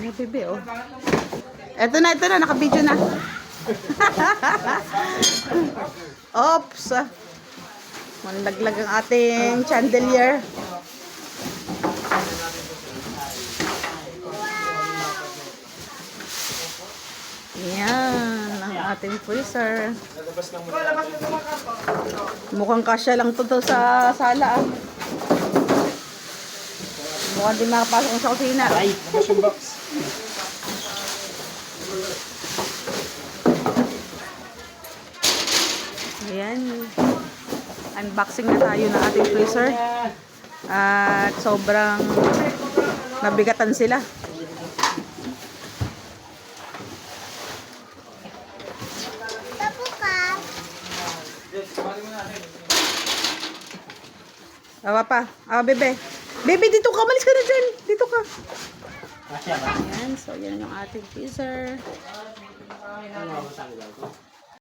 Ay, bebe, oh. Ito na, naka-video na. Oops. Manlaglag ang ating chandelier. Yan, ang ating freezer. Mukhang kasya lang to sa sala. Mukhang di makapasok sa kusina. Ay, labas yung box. Ayan. Unboxing na tayo ng ating freezer. At sobrang nabigatan sila. Papa. Bebe. Bebe, dito ka. Malis ka na dyan. Dito ka. Ayan. So, yan yung ating freezer.